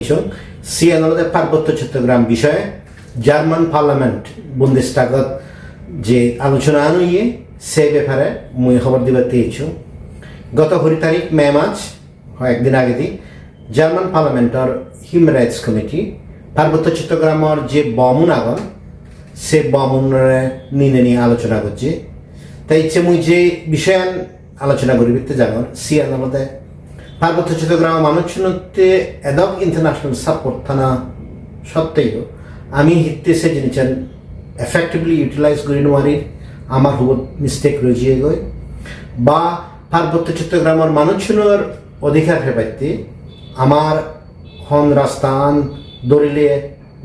সিএনএলদের পার্বত্য চট্টগ্রাম বিষয়ে German parliament বুন্দেস্টাগত যে আলোচনা আনুয়ে সে ব্যাপারে মুই খবর দিবার পেয়েছি। গত 20 তারিখ মে মাস একদিন আগে দি জার্মান পার্লামেন্টর হিউম্যান রাইটস কমিটি পার্বত্য চট্টগ্রামের যে বমুন আগন সে বমুনের নিয়ে আলোচনা করছে। তাই ইচ্ছে মুই যে বিষয় আলোচনা করি বিতে জানার সিএনএলদের পার্বত্য চট্টগ্রাম মানুষতে এদক ইন্টারন্যাশনাল সাপোর্ট থানা সত্ত্বেও আমি হিতে সে জিনিসের এফেক্টিভলি ইউটিলাইজ করি নোয়ারি আমার হুবত মিস্টেক রয়েছে গই বা পার্বত্য চট্টগ্রামের মানুষের অধিকার হেপাইতে আমার হন রাস্তান দরিলে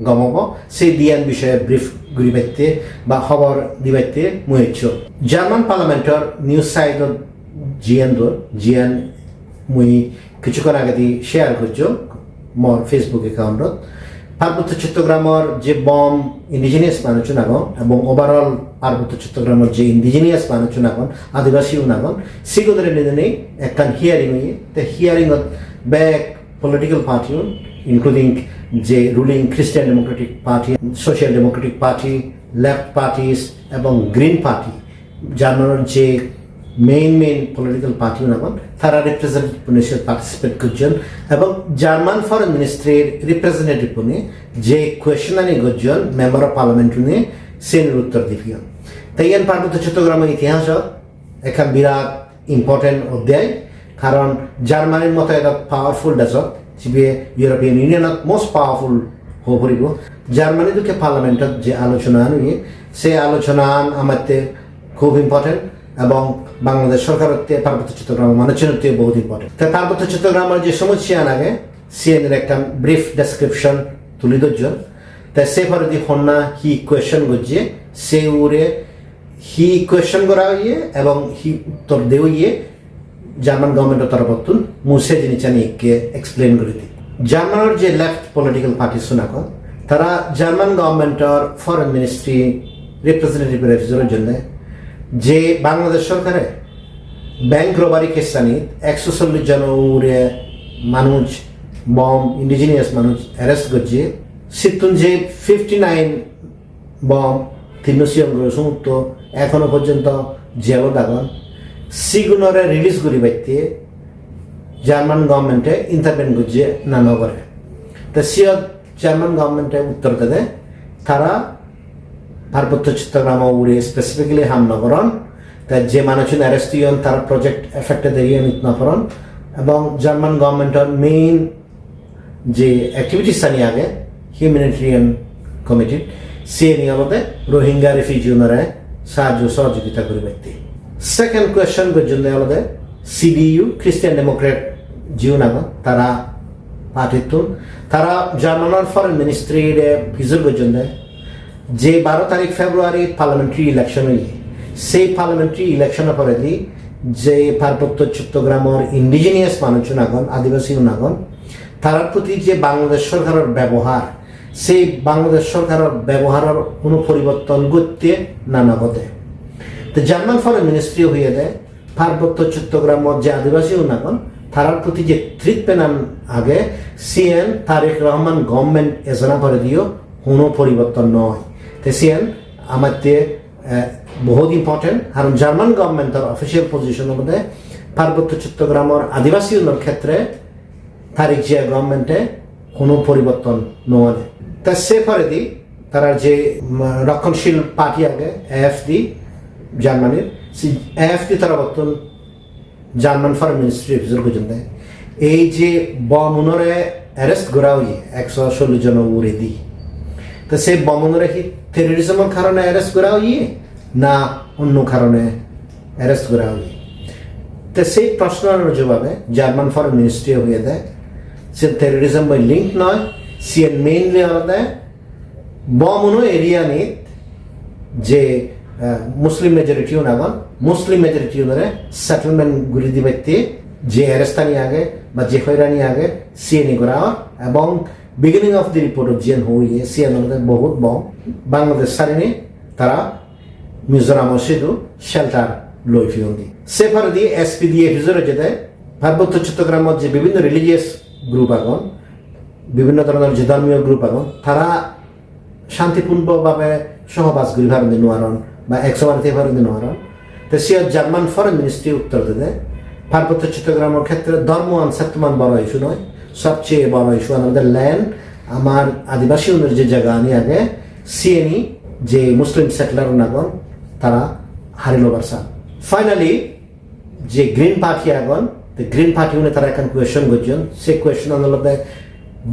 গমব সেই দিয়ান বিষয়ে ব্রিফ ঘুরি পাইতে বা খবর দিবাইতে মুয়েছ। জার্মান পার্লামেন্টর নিউজ সাইটত জিয়ান মুই কিছুক্ষণ আগে দিয়ে শেয়ার করছো মোর ফেসবুক একাউন্টত পার্বত্য চট্টগ্রামের যে বম ইন্ডিজিনিয়াস মানুষ নাগন এবং ওভারঅল পার্বত্য চট্টগ্রামের যে ইন্ডিজিনিয়াস মানুষ নাগন আদিবাসী নাগন সিগোদের নিয়ে একখান হিয়ারিং হয়ে তে হিয়ারিংত ব্যাক পলিটিক্যাল পার্টি ইনক্লুডিং যে রুলিং খ্রিস্টান Democratic party, social Democratic party, left parties এবং গ্রিন পার্টি জার্মানের যে মেইন পলিটিক্যাল পার্টি নাগন তারা রিপ্রেজেন্টেটিভ পার্টিসিপেট করছেন এবং জার্মান ফরেন মিনিস্ট্রির রিপ্রেজেন্টেটিভ নিয়ে যে কোয়েশনারি করছেন মেম্বার অফ পার্লামেন্ট নিয়ে সেনের উত্তর দিবেন। তাই এন পার্বত্য চট্টগ্রামের ইতিহাসত এখন বিরাট ইম্পর্টেন্ট অধ্যায়, কারণ জার্মানির মতো এটা পাওয়ারফুল দেশত যিয়ে ইউরোপিয়ান ইউনিয়নত মোস্ট পাওয়ারফুল হয়ে পড়ব। জার্মানি দুঃখে পার্লামেন্টত যে আলোচনা নিয়ে সেই আলোচনা আমাদের খুব ইম্পর্টেন্ট এবং বাংলাদেশ সরকারের পার্বত্য চট্টগ্রামের মানুষের বহুত ইম্পর্টেন্ট। তাই পার্বত্য চট্টগ্রামের যে সমস্যা আগে সিএনের একটা ব্রিফ ডেসক্রিপশন তুলি ধরছেন। তাই সে পরে দি হন্যা হি কোয়েশন করছে সে উড়ে হি কোয়েশন করা হইয়ে এবং হি উত্তর দেও ইয়ে জার্মান গভর্নমেন্টের তরফত মুসে জিনিস নিয়ে এক্সপ্লেন করে দিই। জার্মানের যে লেফট পলিটিক্যাল পার্টি শোনাকন তারা জার্মান গভর্নমেন্টের ফরেন মিনিস্ট্রি রিপ্রেজেন্টেটিভ রেফিজের জন্য যে বাংলাদেশ সরকারে ব্যাংক রবারি কেসানি 140 জন উড়ে মানুষ বম ইন্ডিজিনিয়াস মানুষ অ্যারেস্ট করছে সিতুন যে 59 বম তিনশিয়ম সমুদ্র এখনো পর্যন্ত জেল দাগন সিগুনরে রিলিজ করি বাইতে জার্মান গভর্নমেন্টে ইন্টারভেন করছে না নগরে। তা সিয়ত জার্মান গভর্নমেন্টে উত্তর দেয় তারা পার্বত্য চট্টগ্রাম উড়ে স্পেসিফিক্যালি হাম নগরণ তাই যে মানুষজন অ্যারেস্ট হন তারা প্রজেক্ট এফেক্টে দেরিয়ে নিত নকরণ এবং জার্মান গভর্নমেন্টের মেইন যে অ্যাক্টিভিটিস নিয়ে আগে হিউম্যানিটেরিয়ান কমিটি সে নিয়ে আমাদের রোহিঙ্গা রিফিউজিওনারে সাহায্য সহযোগিতা করে ব্যক্তি। সেকেন্ড কোয়েশ্চন পর্যন্ত আমাদের সিডিইউ খ্রিস্টান ডেমোক্রেট জিও নাম তারা পাঠিত তারা জার্মানের ফরেন মিনিস্ট্রির ভিজিট পর্যন্ত যে 12 তারিখ ফেব্রুয়ারি পার্লামেন্টারি ইলেকশন হইলে সেই পার্লামেন্টারি ইলেকশনের পরে দি যে পার্বত্য চট্টগ্রামের ইন্ডিজিনিয়াস মানুষ নাগন আদিবাসী নাগন তার প্রতি যে বাংলাদেশ সরকারের ব্যবহার সেই বাংলাদেশ সরকারের ব্যবহারের কোনো পরিবর্তন করতে না নগদে। তো জার্মান ফরেন মিনিস্ট্রি হয়ে দেয় পার্বত্য চট্টগ্রামের যে আদিবাসী নাগন তার প্রতি যে ট্রিটমেন্ট আগে সিএন তারেক রহমান গভর্নমেন্ট এজনা করে দিও কোনো পরিবর্তন নয়। তো সিএন আমাদের বহুত ইম্পর্টেন্ট, কারণ জার্মান গভর্নমেন্টের অফিসিয়াল পজিশনের মধ্যে পার্বত্য চট্টগ্রামের আদিবাসী ক্ষেত্রে তারিখ যে গভর্নমেন্টে কোনো পরিবর্তন নয়। তা সে পরে দি তারা যে রক্ষণশীল পার্টি আগে এএফডি জার্মানির সেই এএফডি তারা বর্তমান জার্মান ফরেন মিনিস্ট্রি অফিসার পর্যন্ত এই যে বমুনরে অ্যারেস্ট করা হয়ে 140 জন উড়ে দিই তো সেই বমুনরে কি টেরোরিজমের কারণে অ্যারেস্ট করা হয়ে না অন্য কারণে অ্যারেস্ট করা হয়ে। তো সেই প্রশ্নের জবাবে জার্মান ফরেন মিনিস্ট্রি হয়ে দেয় সে টেরোরিজম বাই লিঙ্ক নয় সে মেইনলি দেয় বমুনো এরিয়া নিয়ে যে মুসলিম মেজরিটিও নাগন মুসলিম মেজরিটিও ধরে সেটেলমেন্ট গুলি দিবাইতে যে অ্যারেস্টানি আগে বা যে হয়রানি আগে সিএনই করা এবং বিগিনিং অফ দি রিপোর্ট জিয়ান হয়ে সিএন বহুত বম বাংলাদেশ সারিনে তারা মিজোরাম সেদু শেল্টার লই ফিউন দি সে ফার দিয়ে এসপি দিয়ে ভিজরে যেতে পার্বত্য চট্টগ্রামের যে বিভিন্ন রিলিজিয়াস গ্রুপ আগন বিভিন্ন ধরনের যে ধর্মীয় গ্রুপ এখন তারা শান্তিপূর্ণভাবে সহবাস করি ভারত নোয়ারণ বা একশো বাড়িতে ভারত নোয়ারণ তো সে জার্মান ফরেন মিনিস্ট্রি উত্তর দিতে পার্বত্য চট্টগ্রামের ক্ষেত্রে ধর্ম আনসাত্তমান বড় ইস্যু নয় সবচেয়ে বড় ইস্যু আমাদের ল্যান্ড আমার আদিবাসী উনের যে জায়গা আনি আগে সিএনই যে মুসলিম সেটলার নাগন তারা হারিল বারসা ফাইনালি যে গ্রিন পার্টি আগন গ্রিন পার্টি উনি তারা এখন কোয়েশন করছেন সেই কোয়েশন আন্দোলনে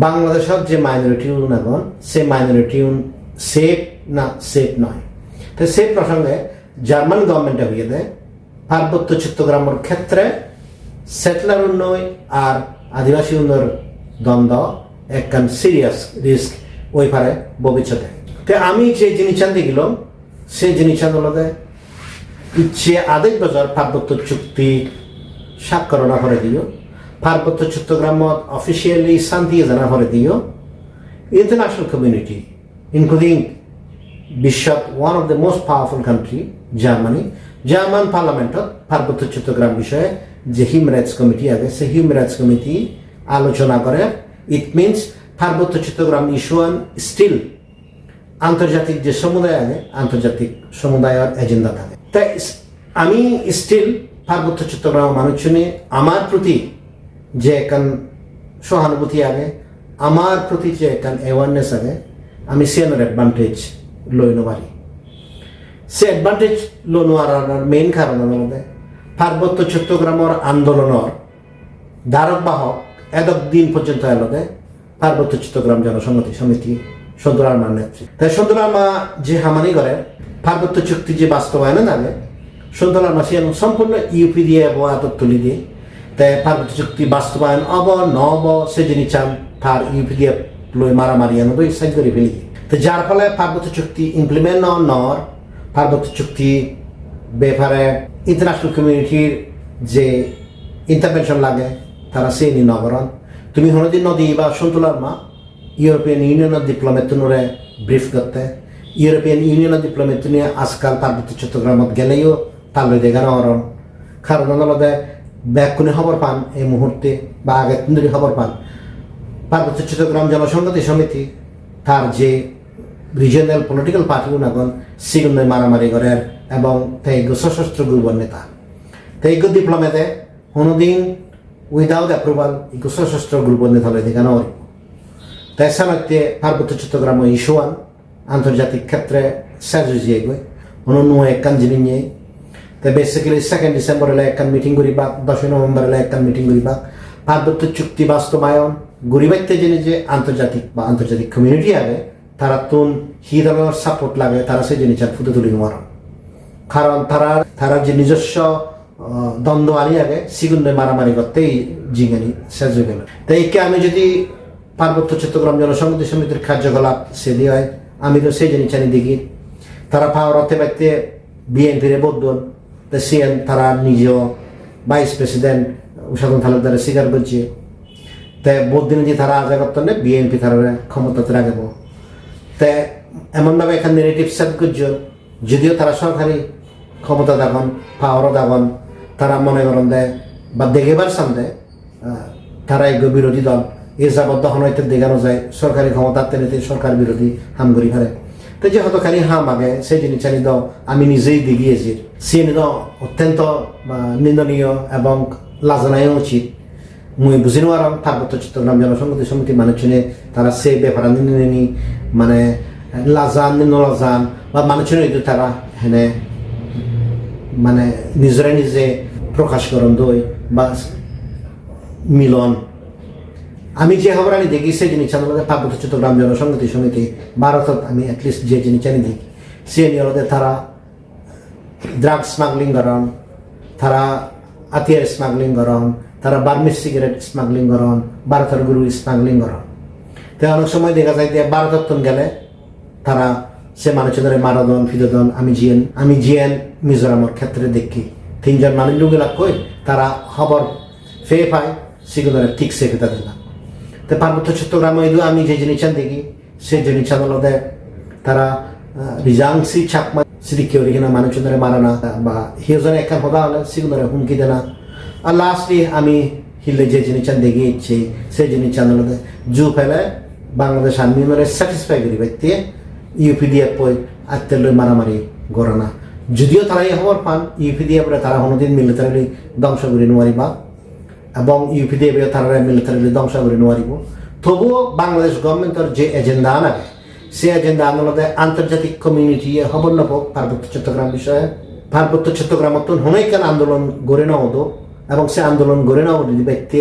বাংলাদেশের যে মাইনরিটি নাগন সে মাইনরিটি সেফ না সেফ নয় তো সেই প্রসঙ্গে জার্মান গভর্নমেন্টে হয়ে দেয় পার্বত্য চট্টগ্রামের ক্ষেত্রে সেটলার উন্নয় আর আদিবাসী উন্নয়র দ্বন্দ্ব একখান সিরিয়াস রিস্ক ওই পারে ভবিষ্যতে তো আমি যে জিনিস আনতে গেলাম সেই জিনিস আন্দোলনে ইচ্ছে আদেশ বছর পার্বত্য চুক্তি স্বাক্ষর না করে দিও পার্বত্য চট্টগ্রামত অফিসিয়ালি শান্তি জানা করে দিও ইন্টারন্যাশনাল কমিউনিটি ইনক্লুডিং বিশ্বত one of the most powerful country Germany German পার্লামেন্টত পার্বত্য চট্টগ্রাম বিষয়ে যে হিউম্যান রাইটস কমিটি আছে সেই হিউম্যান রাইটস কমিটি আলোচনা করে ইট মিনস পার্বত্য চট্টগ্রাম ইস্যুয়ান স্টিল আন্তর্জাতিক যে সমুদায় আছে আন্তর্জাতিক সমুদায়ের এজেন্ডা থাকে তাই আমি স্টিল পার্বত্য চট্টগ্রাম মানুষজনে আমার প্রতি যে একখান সহানুভূতি আগে আমার প্রতি যে একখান অ্যাওয়ারনেস আগে আমি সেনের অ্যাডভান্টেজ লই পারি সে অ্যাডভান্টেজ লো নেওয়ার মেইন কারণ আমাদের পার্বত্য চট্টগ্রামের আন্দোলনের ধারক বাহক এতক দিন পর্যন্ত এলোকে পার্বত্য চট্টগ্রাম জনসংহতি সমিতি সন্তুলার মার নেত্রী তাই সন্তুলার মা যে হামানি করে পার্বত্য চুক্তি যে বাস্তবায়নে আগে সন্তুলার মা সে সম্পূর্ণ ইউপি দিয়ে আতত তুলি দিয়ে তাই পার্বত্য চুক্তি বাস্তবায়ন অব নব সে যিনি চান তার ইউপি দিয়ে লই মারামারি আনবো সাইজ করে ফেলি তো যার ফলে পার্বত্য চুক্তি ইমপ্লিমেন্ট নর পার্বত্য চুক্তি ব্যাপারে ইন্টারন্যাশনাল কমিউনিটির যে ইন্টারভেনশন লাগে তারা সেই নগরণ তুমি হনদিন নদী বা সন্তুলার মা ইউরোপিয়ান ইউনিয়নের ডিপ্লোমেট নুরে ব্রিফ করতে ইউরোপিয়ান ইউনিয়নের ডিপ্লোমেট নিয়ে আজকাল পার্বত্য চট্টগ্রামত গেলেও তাহলে দেখানো অরণ কারণ আলাদা ব্যাকুনে খবর পান এই মুহূর্তে বা আগের দিন খবর পান পার্বত্য চট্টগ্রাম জনসংহতি সমিতি তার যে রিজিয়নাল পলিটিক্যাল পার্টি উনাগন সিগুনে মারামারি করে এবং তেইগ সশস্ত্র গ্রুপের নেতা তেইগ ডিপ্লোমেটে কোনোদিন উইদাউট অ্যাপ্রুভাল ইগো সশস্ত্র গ্রুপের নেতা হলে দেখানো হল তাই সানাতে পার্বত্য চট্টগ্রাম ইস্যুয়ান আন্তর্জাতিক ক্ষেত্রে সাজুজিয়ে গই অন্য একখান জিনিস নিয়ে তাই বেসিক্যালি 2 ডিসেম্বর এলে একখান মিটিং করিবা 10 নভেম্বর এলে একখান মিটিং করিবা পার্বত্য চুক্তি বাস্তবায়ন গরিবাইতে জেনে যে আন্তর্জাতিক কমিউনিটি আগে তারা তুন হি ধরনের সাপোর্ট লাগে তারা সেই জিনিস ফুটে তুলি নেওয়ার কারণ তারা যে নিজস্ব দ্বন্দ্ব আনি আগে সিগুন্ডে মারামারি করতেই জিঙ্গানি শেষ হয়ে গেল তাই আমি যদি পার্বত্য চট্টগ্রাম জনসংহতি সমিতির কার্যকলাপ সে দিয়ে হয় আমি তো সেই জিনিস আনি দেখি তারা পাওয়ার হতে পারতে বিএনপির বদল তা সিএন তারা নিজেও ভাইস প্রেসিডেন্ট উষাদন তালুকদারে স্বীকার করছে তাই বোধদিনে যে তারা আজা করতেন না বিএনপি তারা ক্ষমতাতে রাখবো তাই এমনভাবে এখানে নেগেটিভ সেট করছে যদিও তারা সরকারি ক্ষমতা দাগন পাওয়ারও দাগন তারা মনে করেন দেয় বা দেখেবার সামনে তারা এক বিরোধী দল এ যাবত দহন হইতে দেখানো যায় সরকারি ক্ষমতা তেনে সরকার বিরোধী হাম করি ফেলে তো যে হতখানি হাম আগে সেই জিনিস জানি দাও আমি নিজেই দেখিয়েছি সে অত্যন্ত নিন্দনীয় এবং লাজনায় উচিত মুই বুঝি নোয়ারাম পার্বত্য চট্টগ্রাম জনসংহতি সমিতি মানুষজনে তারা সেই ব্যাপারে নিনি মানে লাজান নলাজান বা মানুষজনে তারা হেনে মানে নিজরে নিজে প্রকাশ করন দই বা মিলন আমি যে খবর আনি দেখি সেই জিনিস পার্বত্য চট্টগ্রাম জনসংহতি সমিতি ভারতত আমি এটলিস্ট যে জিনিস আনি দেখি সে নিয়ে তারা ড্রাগ স্মাগলিং করন তারা আতিয়ার স্মাগলিং করন তারা বার্মিজ সিগারেট স্মাগলিং করন ভারতের গুরু স্মাগলিং করন তো অনেক সময় দেখা যায় যে ভারতত্তন গেলে তারা সে মানুষের মারাদন ফিদন আমি জিএন মিজোরামের ক্ষেত্রে দেখি 3 জন মানুষ লোকেরা কই তারা খবর ফেয়ে পায় সেগুলো ঠিক সে ফেতা দিলাম তো পার্বত্য চট্টগ্রামে আমি যে জিনিস দেখি সেই জিনিস আদালতে তারা রিজাংসি চাকমা সিদিকে কিনা মানুষের মারা না বা হিজনে একখান হদা হলে সেগুলো হুমকি দেয় না আর লাস্টলি আমি হিলে যে জিনিস দেখে ইচ্ছে সেই জিনিস আন্দোলনে জু ফেলে বাংলাদেশ আর্মি মানে স্যাটিসফাই করি ব্যক্তি ইউপিডিএফ পই আত্মের মারামারি গড়ানা যদিও তারা এই খবর পান ইউপিডিএফ তারা কোনোদিন মিলিটারি ধ্বংস করে নোৱাৰিবা এবং ইউপিডিএফ তারা মিলিটারি ধ্বংস করে নোৱাৰিব তবুও বাংলাদেশ গভর্নমেন্টের যে এজেন্ডা আনাবে সেই এজেন্ডা আন্দোলনে আন্তর্জাতিক কমিউনিটি খবর নব পার্বত্য চট্টগ্রাম বিষয়ে পার্বত্য চট্টগ্রাম হনেকান আন্দোলন গড়ে নেওয়া এবং সে আন্দোলন গড়ে নেওয়া ব্যক্তি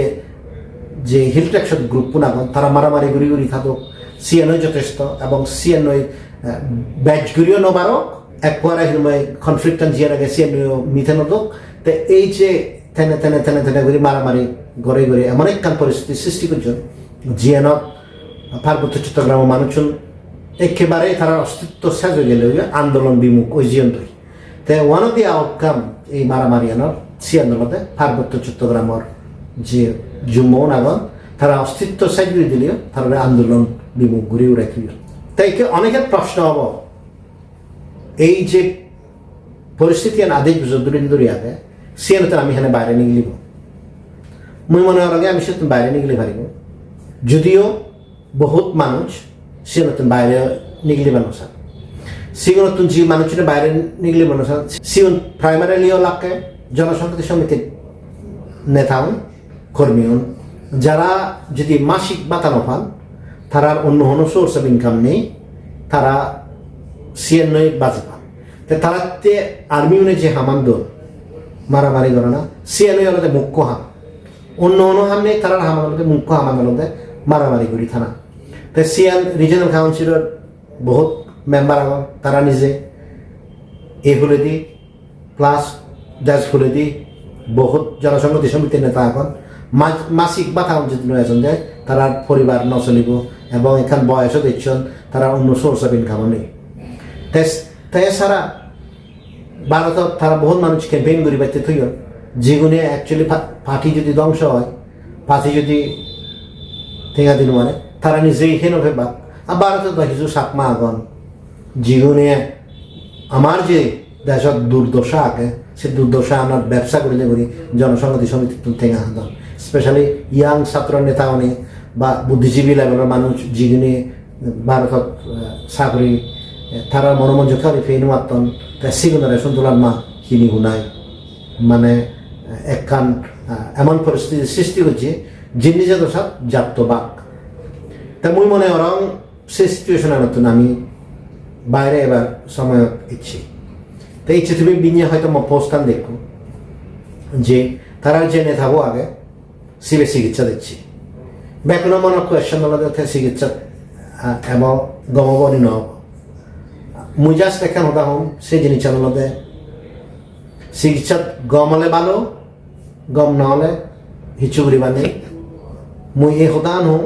যে হিল ট্যাক্সন গ্রুপ পুনাগন তারা মারামারি গুড়ি গুড়ি থাকুক সিএনওই যথেষ্ট এবং সিএনওই ব্যাচ গুড়িও নবারক একবারে হিলময় কনফ্লিক্টন জিয়ার আগে সিএনও মিথে নদক তো এই যে তেনে তেনে তেনে তেনে করে মারামারি গড়ে গড়ে এমন একখান পরিস্থিতি সৃষ্টি করছেন জিয়ানত পার্বত্য চট্টগ্রাম মানুষজন একেবারে তারা অস্তিত্ব শেষ হয়ে গেলে আন্দোলন বিমুখ ওই জিয়ন্তই তো ওয়ান অফ দি আউটকাম এই মারামারি আনার সি আন্দোলনে পার্বত্য চট্টগ্রামের যে জুম্মন আগন তারা অস্তিত্ব শেষ করে দিলেও তারা আন্দোলন বিমুখ ঘুরে রাখি তাই অনেকের প্রশ্ন হব এই যে পরিস্থিতি আদেশ দূরে দূরে আগে সিয়ানতে আমি এখানে বাইরে নিয়ে গেলিব মুই মনে হওয়ার আগে আমি সে বাইরে নিয়ে গেলে পারিব যদিও বহুত মানুষ সে নতুন বাইরে নিগলি মানুষ সিও নতুন যে মানুষের বাইরে নিগলি মানুষ সিও প্রাইমারিলিও লাগে জনসংহতি সমিতির নেতা কর্মী যারা যদি মাসিক বাতানো পান তারা অন্য কোনো সোর্স অফ ইনকাম নেই তারা সিএনআই বাজে পান তারাতে আর্মি যে হামান্দ মারামারি করে না সিএনআই হলে মুখ্য হাম অন্য অন্য হাম নেই তারা হামানতে মুখ্য হামানতে মারামারি করি থানা তো সিএন রিজনাল কাউন্সিলর বহুত মেম্বার আগন তারা নিজে এ ফুলে দি প্লাস দেশ ফুলে দি বহুত জনসংহতি সমিতির নেতা এখন মাসিক বাতা যদি নয়জন যায় তারা পরিবার নচলিব এবং এখান বয়সও দেখছেন তারা অন্য সোর্স অফ ইনকামও নেই তাছাড়া ভারতত তারা বহুত মানুষ ক্যাম্পেইন করি পাইতে থইল যেগুলি অ্যাকচুয়ালি পার্টি যদি ধ্বংস হয় পার্টি যদি ঠেঙা দিন মানে তারা নিজেই হেন ভেবা আর ভারতত কিছু সাকমা আগন যেগুলি আমার যে দেশত দুর্দশা আগে সে দুর্দশা আমার ব্যবসা করিলে করি জনসংহতি সমিতি ঠেঙা হাতন স্পেশালি ইয়াং ছাত্র নেতা অনেক বা বুদ্ধিজীবী লেভেলের মানুষ যেগুলি ভারতত চাকরি তারা মনোমঞ্জক করে ফেন মাতন তা সিগুনারে সন্তুলার মা কিনি গুনাই মানে একখান এমন পরিস্থিতির সৃষ্টি করছে জিন্দি যে দশা জাত বাক তা মুই মনে ওরং সে সিচুয়েশনের নতুন আমি বাইরে এবার সময় ইচ্ছি তো ইচ্ছে তুমি বিনিয়ে হয়তো পোস্টান দেখো যে তারা যে নেতাবো আগে শিবে চিকিৎসা দিচ্ছি ব্যাকুণ মনের কোয়েশন হলো চিকিৎসা এবং গমবনি নহব মুই জাস্ট এখন উদাহরণ সেই জিনিসের মধ্যে চিকিৎসা গম হলে ভালো গম নহলে হিচু করিবা নেই মুই এই উদাহরণ হম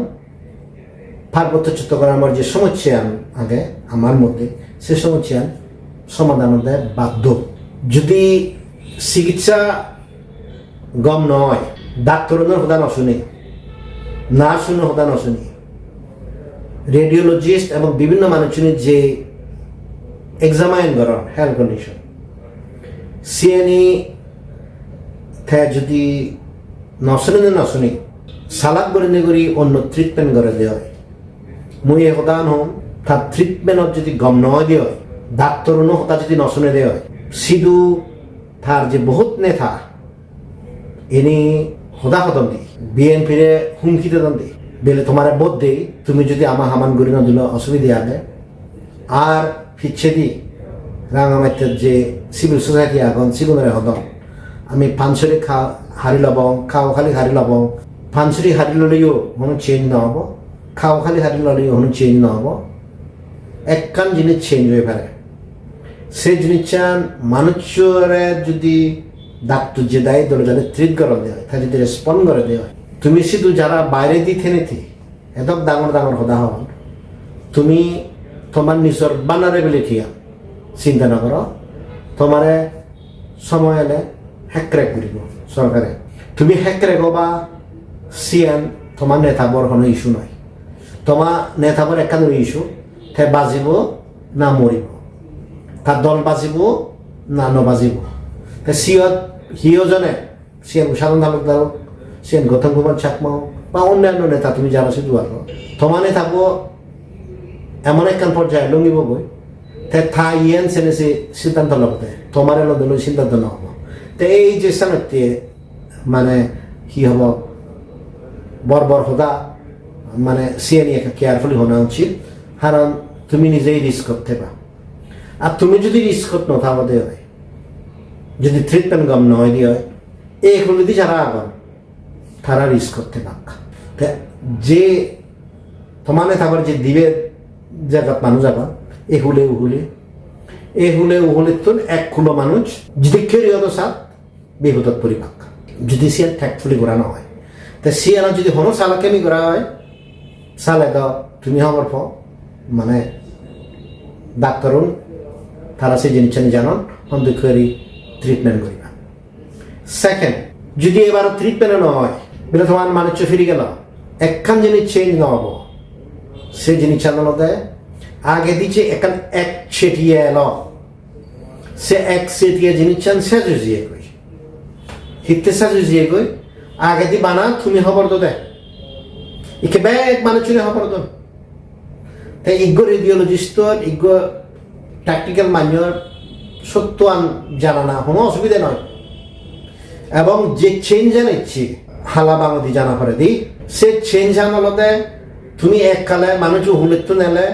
পার্বত্য চট্টগ্রামের যে সমস্যা আগে আমার মধ্যে সে সমস্যা সমাধান দেয় বাধ্য যদি চিকিৎসা গম নয় ডাক্তারের সদা নশুনি নার্সের সদা নশুনি রেডিওলজিস্ট এবং বিভিন্ন মানুষের যে এক্সামাইন করার হেলথ কন্ডিশন সিএনই যদি নশুনি সালাদ করে করি অন্য ট্রিটমেন্ট করে দেওয়া হয় মুই এই সদান হম তার ট্রিটমেন্টত যদি গম নয় দেওয়া হয় ডাক্তারও সদা যদি নশুনে দেওয়া হয় সিধু তার যে বহুত নেতা এনে সদা সদন দি বিএনপিরে হুমকিতে দন দি বেলে তোমার বোধ দেই তুমি যদি আমার হামান গড়ি না দিল অসুবিধা আগে আর ফিচ্ছে দি রাঙামাটির যে সিভিল সোসাইটি আগন সিগুনারে হদম আমি পাঁচশরি হারি লবং খাও খালি হারি লবং পাঁচশরি হারি ললেও কোনো চেঞ্জ নহব খাও খালি হারি ললেও কোনো চেঞ্জ নহব একখান জিনিস চেঞ্জ হয়ে পারে সেই জিনিসটা মানুষরে যদি ডাক্তার যে দায়ী দলে যাদের ট্রিট করা দেওয়া হয় তা যদি রেসপন্ড করে দেওয়া হয় তুমি শুধু যারা বাইরে দিতে নেতি এত ডাঙর ডাঙর হদা হন তুমি তোমার নিজের বানারেবিলিটি চিন্তা নকর তোমারে সময় এলে হ্যাকরেক করিব সরকারে তুমি হ্যাকরেক বা সিএন তোমার নেতাবর কোনো ইস্যু নয় তোমার নেতাবর একান্ন ইস্যু তে বাজিব না মরিব তার দল বাজিব না নবাজিব তে সিও জনে সিএন সাধারণ তালুকদার সিয়ান গৌতম কুমার চাকমা বা অন্যান্য নেতা তুমি যারা শুধু আলো তোমানে থাকবো এমন একখান পর্যায়ে লঙ্গিব বই তে থা ইয়েন সেনে সে সিদ্ধান্ত লবতে তোমার এলো দিল সিদ্ধান্ত ন হবো তে এই যে সামনে মানে কি হব বর্বর হদা মানে সিয়ানি একটা কেয়ারফুলি হওয়া উচিত কারণ তুমি নিজেই রিস্ক করতে পারো আর তুমি যদি রিস্ক করতে নথাবতে হয় যদি ট্রিটমেন্ট গম নয় দিয়ে হয় এইগুলো যদি যারা আগন তারা রিস্ক করতে পারক যে তোমার থাকার যে দিবে জায়গা মানুষ আবার এ হুলে উহুলে তো এক খুলো মানুষ যদি কেরিয়ত সাত বিপদত পরিপাক যদি সিয়ান ট্যাক্টফুলি ঘোরানো হয় তা সিয়ানা যদি হনো সালাকেমি করা হয় সালে দাও তুমি হবার পর মানে ডাক্তারুন তারা সেই জিনিসটা জানান অন্ধকারী ট্রিটমেন্ট করিবা সেকেন্ড যদি এবার ট্রিটমেন্ট না হয় বলে তোমার মানুষ ফিরে গেল একখান জিনিস চেঞ্জ না হবো সেই জিনিসটা দেয় আগে দিচ্ছে এখান এক ছেটিয়ে এলো সে এক সেটিয়ে জিনিস চান সে জুজিয়ে কই হিতে সে জুজিয়ে কই আগে দি বানা তুমি খবর তো দেয় একে ব্যাগ মানুষ খবর তো তাই ইগো রেডিওলজিস্টর ইগো ট্যাকটিক্যাল মান্যর সত্য জানা না কোনো অসুবিধা নয় এবং যে চেঞ্জ জানাচ্ছি হালা বাংলাদি জানা করে দিই সে চেঞ্জ আনলতে তুমি এককালে মানুষ হুলের তো নেলে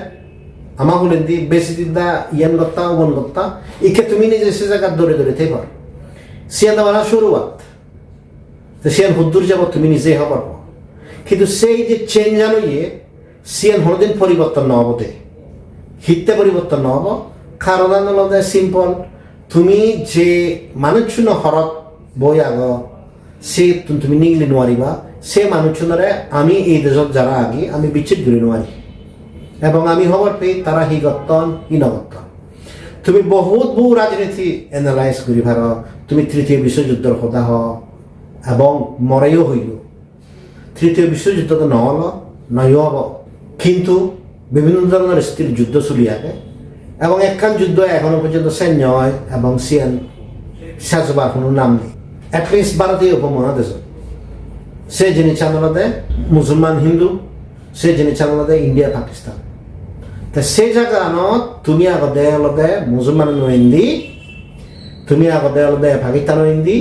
আমার হুলের দি বেশি দিন দা ইয়ান করতা ওন করতা একে তুমি নিজে সে জায়গা দৌড়ে থেকে পার সিয়ান দেওয়া শুরুয়াত তো সিয়ান হুদ্দুর যাব তুমি নিজেই হবার কিন্তু সেই যে চেঞ্জ জানো ইয়ে সিয়ান হরদিন পরিবর্তন ন হবতে হিতে পরিবর্তন ন হব কারণ আনলতে সিম্পল তুমি যে মানুষ হরত বই আগ সে তুমি নিগলি নোৱাৰিবা সে মানুষজনরে আমি এই দেশত যারা আগে আমি বিচ্ছেদ করে নোৱাৰি এবং আমি খবর পেয়ে তারা হি গত্তন হি নগত্তন তুমি বহু রাজনীতি এনালাইজ করি ভার তুমি তৃতীয় বিশ্বযুদ্ধর কথা হ এবং মরেও হইল তৃতীয় বিশ্বযুদ্ধ তো নহল নয়ও হব কিন্তু বিভিন্ন ধরনের স্থির যুদ্ধ চলি আগে এবং একখান যুদ্ধ এখনো পর্যন্ত সৈন্য হয় এবং সিয়ান শেষবার কোনো নাম নেই অ্যাটলিস্ট ভারতীয় উপমহাদেশ সে জিনিস আনলতে মুসলমান হিন্দু সে জিনিস আনলতে ইন্ডিয়া পাকিস্তান তা সেই জায়গা আনত তুমি আগতে অলতে মুসলমান হিন্দি তুমি আগতে অলতে পাকিস্তান হিন্দি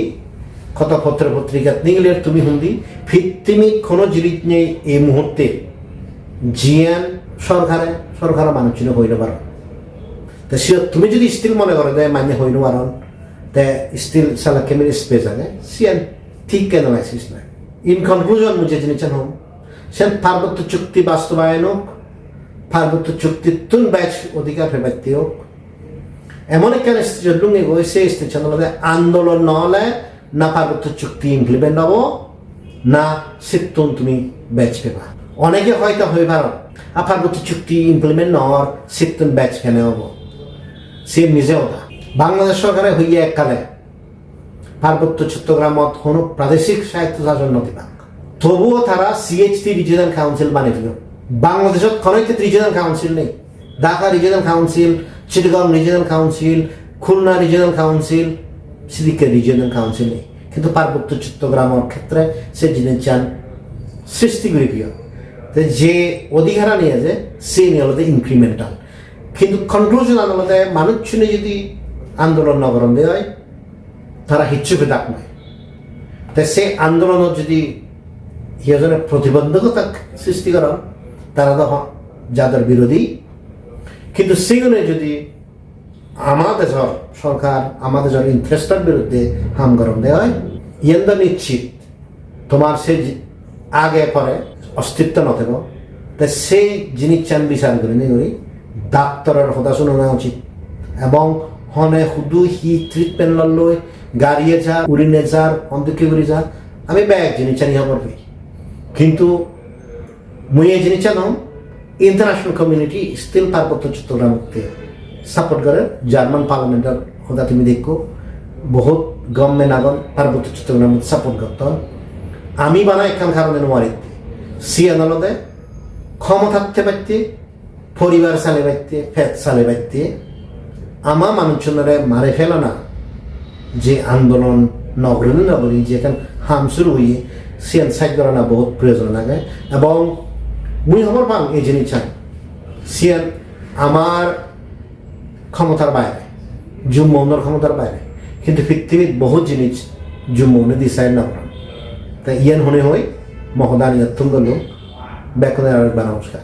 কত পত্র পত্রিকা নিগলের তুমি হিন্দি ভিত্তিমি কোনো জিনিস নেই এই মুহূর্তে জিয়ান সরকার মানুষ চিনে হইল পারো তা সে তুমি যদি স্টিল মনে করো দেয় মানে হইল পারো তে স্টিল সালা কেমির স্পেস আগে সিয়ান ঠিক কেন অ্যানালাইসিস নাই ইন কনক্লুজন মুঝে জিনিসেন হোক সেন পার্বত্য চুক্তি বাস্তবায়ন হোক পার্বত্য চুক্তির তুন ব্যাচ অধিকার ফেবার্তি হোক এমন একখানে লুঙ্গে গই সেই স্টেশন আন্দোলন নহলে না পার্বত্য চুক্তি ইমপ্লিমেন্ট হবো না সিতুন তুমি ব্যাচ পেবা অনেকে হয়তো হয়ে পারো আর পার্বত্য চুক্তি ইমপ্লিমেন্ট নহর সিতুন ব্যাচ কেন হবো সে নিজেও না বাংলাদেশ সরকারে হইয়া এককালে পার্বত্য চট্টগ্রামত কোনো প্রাদেশিক স্বায়ত্তশাসন নথিবা তবুও তারা সিএইচটি রিজিয়নাল কাউন্সিল বানিয়ে দিল বাংলাদেশত কোনোইতে রিজিয়নাল কাউন্সিল নেই Dhaka regional council Chittagong regional council Khulna regional council সিদিকে রিজিয়নাল কাউন্সিল নেই কিন্তু পার্বত্য চট্টগ্রামের ক্ষেত্রে সে জিনিস চান সৃষ্টি করে প্রিয় যে অধিকারা নিয়ে যে সে নিয়ে আলাদা ইনক্রিমেন্টাল কিন্তু কনক্লুশন আলাদা মানুষ শুনে যদি আন্দোলন নগরণ দেওয়া হয় তারা হিচ্ছুকে ডাক নয় তাই সে আন্দোলনত যদি হিজনের প্রতিবন্ধকতা সৃষ্টি করা তারা তো যাদের বিরোধী কিন্তু সেগুলো যদি আমাদের সরকার আমাদের ইন্টারেস্টের বিরুদ্ধে হাম গরম দেওয়া হয় ইয়েন্দ নিশ্চিত তোমার সে আগে পরে অস্তিত্ব নথেব তাই সেই জিনিস চান বিচার করে নিয়ে করি ডাক্তারের কথা শুনে নেওয়া উচিত এবং হনে শুধু হি ট্রিটমেন্ট লই গাড়িয়ে যা উড়িনে যার অন্তকে উড়ি যা আমি ব্যাগ জিনিস চানি হবার পাই কিন্তু মুই এই জিনিস চান ইন্টারন্যাশনাল কমিউনিটি স্টিল পার্বত্য চট্টগ্রামকে সাপোর্ট করে জার্মান পার্লামেন্টের কথা তুমি দেখো বহুত গভর্নমেন্ট আগন পার্বত্য চট্টগ্রাম সাপোর্ট করত আমি বানাই একখান কারণে নোয়ারি সি আদালতে ক্ষমতা থাকতে পারতে পরিবার চালে পারতে ফেত চালে পারতে আমার মানুষজনরে মারে ফেলো না যে আন্দোলন নগরী যেখানে হাম শুরু হইয়ে সিয়ান সাইড ধরনা বহুত প্রয়োজন লাগে এবং মুই খবর পাম এই জিনিস সিয়ান আমার ক্ষমতার বাইরে জুম মৌনের ক্ষমতার বাইরে কিন্তু পৃথিবীর বহুত জিনিস জুম মৌনে ডিসাইড না করেন তাই ইয়ান হনে হই মহদানি অত্যন্ত লোক ব্যাকরণের আরেকবার নমস্কার।